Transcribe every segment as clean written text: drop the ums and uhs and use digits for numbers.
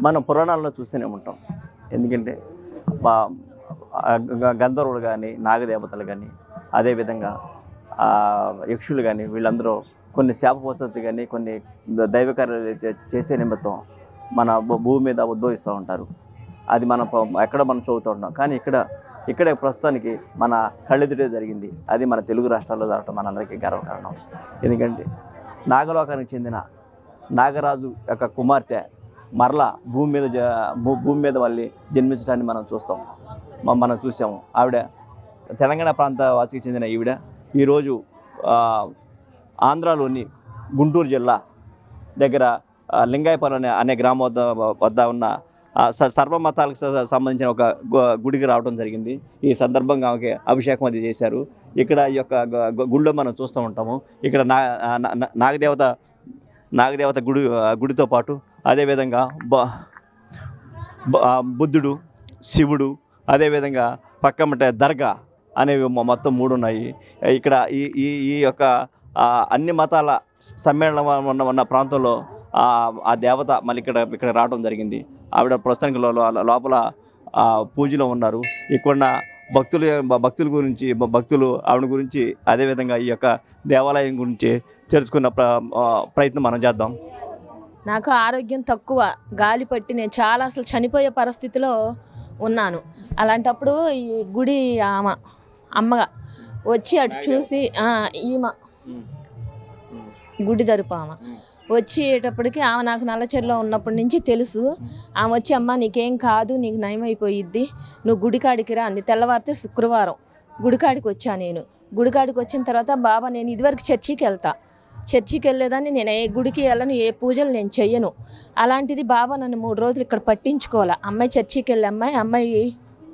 మనం పురాణాల్లో చూస్తూనే ఉంటాం. ఎందుకంటే గంధర్వులు కానీ, నాగదేవతలు కానీ, అదేవిధంగా యక్షులు కానీ, వీళ్ళందరూ కొన్ని శాపవసతి కానీ కొన్ని దైవ కార్యాలు చేసే నిమిత్తం మన భూమి మీద ఉద్భవిస్తూ ఉంటారు. అది మనం చదువుతూ ఉంటాం. కానీ ఇక్కడే ప్రస్తుతానికి మన కళ్ళెదుటే జరిగింది. అది మన తెలుగు రాష్ట్రాల్లో జరగటం మనందరికీ గర్వకారణం. ఎందుకంటే నాగలోకానికి చెందిన నాగరాజు యొక్క కుమార్తె మరలా భూమి మీద మళ్ళీ జన్మించడాన్ని మనం చూసాము. ఆవిడ తెలంగాణ ప్రాంత వాసికి చెందిన ఈవిడ ఈరోజు ఆంధ్రాలోని గుంటూరు జిల్లా దగ్గర లింగాయపురం అనే గ్రామం వద్ద ఉన్న సర్వమతాలకు సంబంధించిన ఒక గుడికి రావడం జరిగింది. ఈ సందర్భంగా ఆమెకి అభిషేకం అది చేశారు. ఇక్కడ ఈ యొక్క గుడిలో మనం చూస్తూ ఉంటాము. ఇక్కడ నాగదేవత గుడితో పాటు అదేవిధంగా బుద్ధుడు, శివుడు, అదేవిధంగా పక్కమట దర్గా అనేవి మొత్తం 3 ఉన్నాయి. ఇక్కడ ఈ యొక్క అన్ని మతాల సమ్మేళనం ఉన్న ప్రాంతంలో ఆ దేవత మళ్ళీ ఇక్కడ రావడం జరిగింది. ఆవిడ ప్రస్తుతానికి లోపల పూజలో ఉన్నారు. ఇక్కడ భక్తులు ఆవిడ గురించి అదేవిధంగా ఈ యొక్క దేవాలయం గురించి తెలుసుకున్న ప్రయత్నం మనం చేద్దాం. నాకు ఆరోగ్యం తక్కువ, గాలి పట్టి నేను చాలా అసలు చనిపోయే పరిస్థితిలో ఉన్నాను. అలాంటప్పుడు ఈ గుడి అమ్మగా వచ్చి అటు చూసి ఈమె గుడి తరపు ఆమె వచ్చేటప్పటికి ఆమె నాకు నల్లచెరులో ఉన్నప్పటి నుంచి తెలుసు. ఆమె వచ్చి అమ్మ నీకేం కాదు, నీకు నయం అయిపోయిద్ది, నువ్వు గుడికాడికి రా అంది. తెల్లవారితే శుక్రవారం గుడికాడికి వచ్చా. నేను గుడికాడికి వచ్చిన తర్వాత బాబా నేను ఇదివరకు చర్చికి వెళ్ళేదాన్ని, నేను ఏ గుడికి వెళ్ళను, ఏ పూజలు నేను చెయ్యను. అలాంటిది బాబా నన్ను 3 రోజులు ఇక్కడ పట్టించుకోవాలా. అమ్మాయి చర్చికి వెళ్ళే అమ్మాయి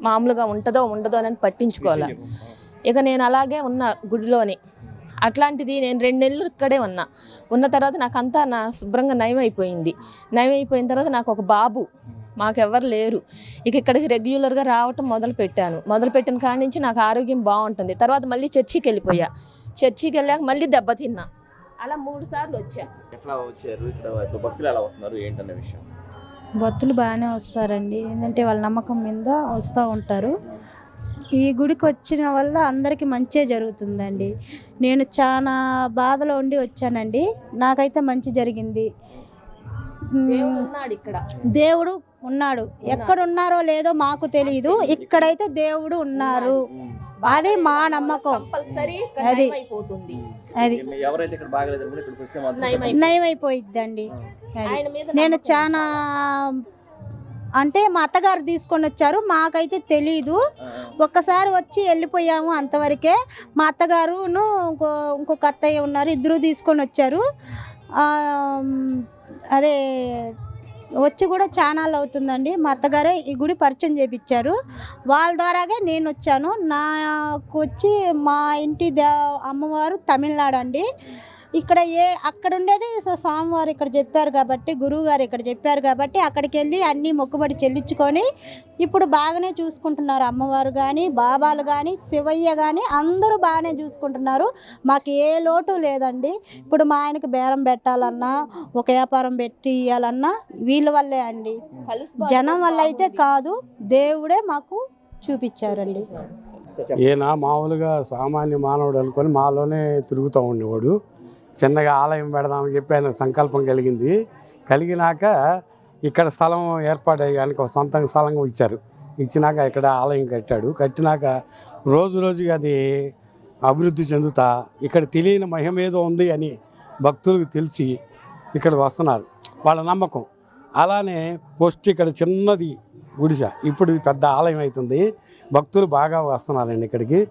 మామూలుగా ఉంటుందో ఉండదో అని పట్టించుకోవాలా. ఇక నేను అలాగే ఉన్నా గుడిలోని. అట్లాంటిది నేను 2 నెలలు ఇక్కడే ఉన్న తర్వాత నాకంతా శుభ్రంగా నయం అయిపోయిన తర్వాత నాకు ఒక బాబు, మాకెవ్వరు లేరు. ఇక్కడికి రెగ్యులర్గా రావటం మొదలుపెట్టిన కాడి నుంచి నాకు ఆరోగ్యం బాగుంటుంది. తర్వాత మళ్ళీ చర్చికి వెళ్ళాక మళ్ళీ దెబ్బతిన్నా. అలా 3 సార్లు వచ్చా. భక్తులు బాగానే వస్తారండి. ఏంటంటే వాళ్ళ నమ్మకం మీద వస్తూ ఉంటారు. ఈ గుడికి వచ్చిన వల్ల అందరికీ మంచే జరుగుతుందండి. నేను చాలా బాధలో ఉండి వచ్చానండి, నాకైతే మంచి జరిగింది. దేవుడు ఉన్నాడు. ఎక్కడ ఉన్నారో లేదో మాకు తెలియదు, ఇక్కడైతే దేవుడు ఉన్నారు. అది మా నమ్మకం. అది నయమైపోయిద్దండి. నేను చాలా అంటే మా అత్తగారు తీసుకొని వచ్చారు, మాకైతే తెలీదు. ఒక్కసారి వచ్చి వెళ్ళిపోయాము అంతవరకే. మా అత్తగారును ఇంకొక అత్తయ్య ఉన్నారు, ఇద్దరు తీసుకొని వచ్చారు. అదే వచ్చి కూడా ఛానల్ అవుతుందండి. మా అత్తగారే ఈ గుడి పరిచయం చేయించారు, వాళ్ళ ద్వారాగే నేను వచ్చాను. నాకు వచ్చి మా ఇంటి అమ్మవారు తమిళనాడు అండి. ఇక్కడ అక్కడ ఉండేది స్వామివారు ఇక్కడ చెప్పారు కాబట్టి, గురువు గారు ఇక్కడ చెప్పారు కాబట్టి అక్కడికి వెళ్ళి అన్నీ మొక్కుబడి చెల్లించుకొని ఇప్పుడు బాగానే చూసుకుంటున్నారు. అమ్మవారు కానీ, బాబాలు కానీ, శివయ్య కానీ అందరూ బాగానే చూసుకుంటున్నారు. మాకు ఏ లోటు లేదండి. ఇప్పుడు మా ఆయనకి బేరం పెట్టాలన్నా, ఒక వ్యాపారం పెట్టి ఇవ్వాలన్నా వీళ్ళ వల్లే అండి, జనం వల్ల అయితే కాదు. దేవుడే మాకు చూపించారండి. ఈయన మామూలుగా సామాన్య మానవుడు అనుకొని మాలోనే తిరుగుతూ ఉండేవాడు. చిన్నగా ఆలయం పెడదామని చెప్పి ఆయన సంకల్పం కలిగినాక ఇక్కడ స్థలం ఏర్పాటు ఆయనకు సొంతంగా స్థలంగా ఇచ్చినాక ఇక్కడ ఆలయం కట్టినాక రోజుకి అది అభివృద్ధి చెందుతా ఇక్కడ తెలియని మహిమ ఏదో ఉంది అని భక్తులకు తెలిసి ఇక్కడికి వస్తున్నారు, వాళ్ళ నమ్మకం. అలానే పోస్ట్ ఇక్కడ చిన్నది గుడిసె, ఇప్పుడు పెద్ద ఆలయం అవుతుంది. భక్తులు బాగా వస్తున్నారండి ఇక్కడికి.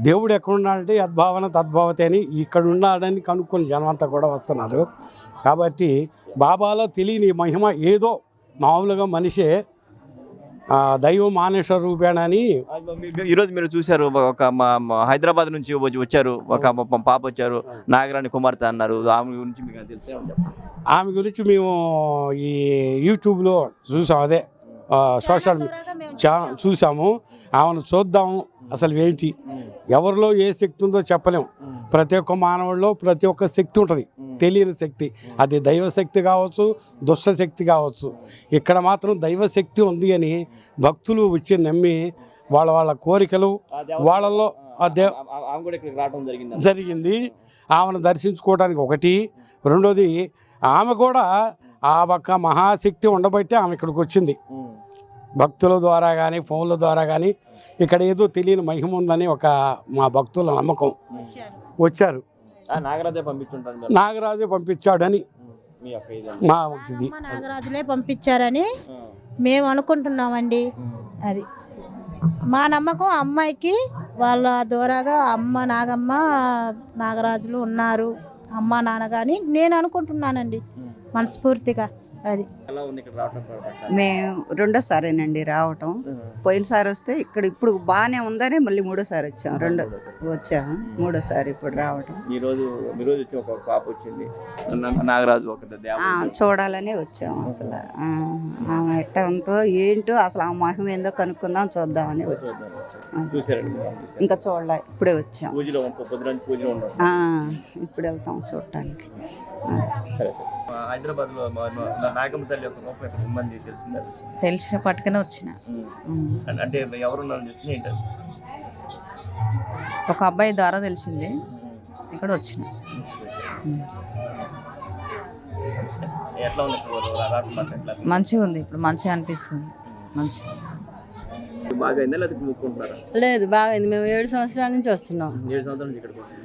దేవుడు ఎక్కడున్నాడంటే యద్భావన తద్భావతే అని ఇక్కడ ఉన్నాడని కనుక్కొని జనం అంతా కూడా వస్తున్నారు. కాబట్టి బాబాలో తెలియని మహిమ ఏదో మామూలుగా మనిషే దైవం మానేశ్వర రూపేణ అని. ఈరోజు మీరు చూశారు, ఒక హైదరాబాద్ నుంచి వచ్చారు, ఒక పాప వచ్చారు, నాగరాణి కుమార్తె అన్నారు. ఆమె గురించి మీకు తెలిసే ఉంటుంది. ఆమె గురించి మేము ఈ యూట్యూబ్లో చూసాం, అదే సోషల్ చూసాము. ఆమెను చూద్దాం అసలు ఏంటి, ఎవరిలో ఏ శక్తి ఉందో చెప్పలేము. ప్రతి ఒక్క మానవుల్లో ప్రతి ఒక్క శక్తి ఉంటుంది. తెలియని శక్తి. అది దైవశక్తి కావచ్చు, దుష్టశక్తి కావచ్చు. ఇక్కడ మాత్రం దైవశక్తి ఉంది అని భక్తులు వచ్చి నమ్మి వాళ్ళ కోరికలు వాళ్ళలో జరిగింది. ఆమెను దర్శించుకోవడానికి ఒకటి. రెండోది, ఆమె కూడా ఆ ఒక్క మహాశక్తి ఉండబట్టి ఆమె ఇక్కడికి వచ్చింది. భక్తుల ద్వారా కానీ ఫోన్ల ద్వారా కానీ ఇక్కడ ఏదో తెలియని మహిమ ఉందని మా భక్తుల నమ్మకం. వచ్చారు. నాగరాజే పంపించాడని మా ఇది నాగరాజులే పంపించారని మేము అనుకుంటున్నామండి. అది మా నమ్మకం. అమ్మాయికి వాళ్ళ ద్వారాగా అమ్మ నాగమ్మ నాగరాజులు ఉన్నారు, అమ్మ నాన్న కానీ నేను అనుకుంటున్నానండి మనస్ఫూర్తిగా. అది మేము రెండోసారేనండి రావటం. పోయినసారి వస్తే ఇక్కడ ఇప్పుడు బాగానే ఉందని మళ్ళీ మూడోసారి వచ్చాము. మూడోసారి ఇప్పుడు రావటం. చూడాలని వచ్చాము. అసలు ఆమె ఎట్ట ఉందో ఏంటో అసలు ఆ మహిమ ఏందో కనుక్కుందాం చూద్దామని వచ్చాం. ఇంకా చూడలే, ఇప్పుడే వచ్చాం. ఇప్పుడు వెళ్తాం చూడటానికి. తెలిసిన పట్టుకునే వచ్చిన. అంటే ఎవరు ఒక అబ్బాయి ద్వారా తెలిసింది, ఇక్కడ వచ్చిన. మంచిగా ఉంది, ఇప్పుడు మంచిగా అనిపిస్తుంది. మంచిగా లేదు, బాగైంది. మేము 7 సంవత్సరాల నుంచి వస్తున్నాం. 7 సంవత్సరాల నుంచి ఇక్కడికి వస్తున్నాం.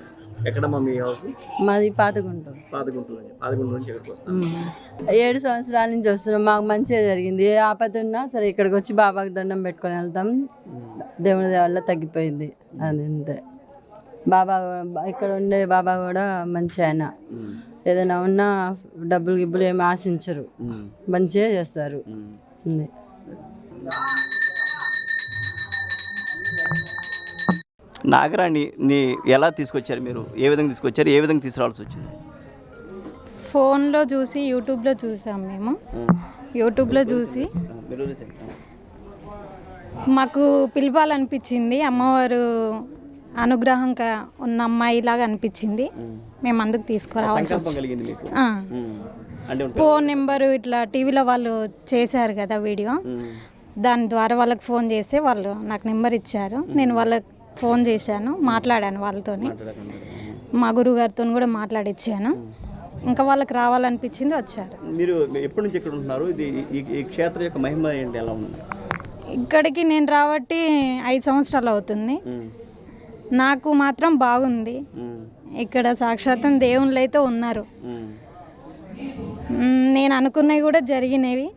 ఎక్కడమ్మా మీ హౌస్? మాది పాతగుంటూరు. 7 సంవత్సరాల నుంచి వస్తున్నాం. మాకు మంచిగా జరిగింది. ఏ ఆపద ఉన్నా సరే ఇక్కడికి వచ్చి బాబాకి దండం పెట్టుకొని వెళ్తాం. దేవుని వల్ల తగ్గిపోయింది. అది అంతే. బాబా ఇక్కడ ఉండే బాబా కూడా మంచి ఆయన. ఏదైనా ఉన్నా డబ్బులు గిబ్బులు ఏమి ఆశించరు, మంచిగా చేస్తారు. నాగరాణిని ఎలా తీసుకొచ్చారు మీరు? ఏ విధంగా తీసుకొచ్చారు? ఏ విధంగా తీసుకురావాల్సి వచ్చింది? ఫోన్లో చూసి, యూట్యూబ్లో చూసాం మేము. యూట్యూబ్లో చూసి మాకు పిలవాలనిపించింది. అమ్మవారు అనుగ్రహంగా ఉన్న అమ్మాయిలాగా అనిపించింది. మేము అందుకు తీసుకురావాల్సి వచ్చింది. ఫోన్ నెంబరు ఇట్లా టీవీలో వాళ్ళు చేశారు కదా వీడియో, దాని ద్వారా వాళ్ళకి ఫోన్ చేసి వాళ్ళు నాకు నెంబర్ ఇచ్చారు. నేను వాళ్ళకి ఫోన్ చేశాను, మాట్లాడాను వాళ్ళతోని. మా గురుగారితో కూడా మాట్లాడిచ్చాను. ఇంకా వాళ్ళకి రావాలనిపించింది, వచ్చారు. మీరు ఎప్పటి నుంచి ఇక్కడ ఉంటున్నారు? ఇది ఈ క్షేత్రం యొక్క మహిమ ఏంటి, ఎలా ఉంది? ఇక్కడికి నేను రాబట్టి 5 సంవత్సరాలు అవుతుంది. నాకు మాత్రం బాగుంది. ఇక్కడ సాక్షాత్తం దేవుళ్ళు అయితే ఉన్నారు. నేను అనుకున్నవి కూడా జరిగినవి.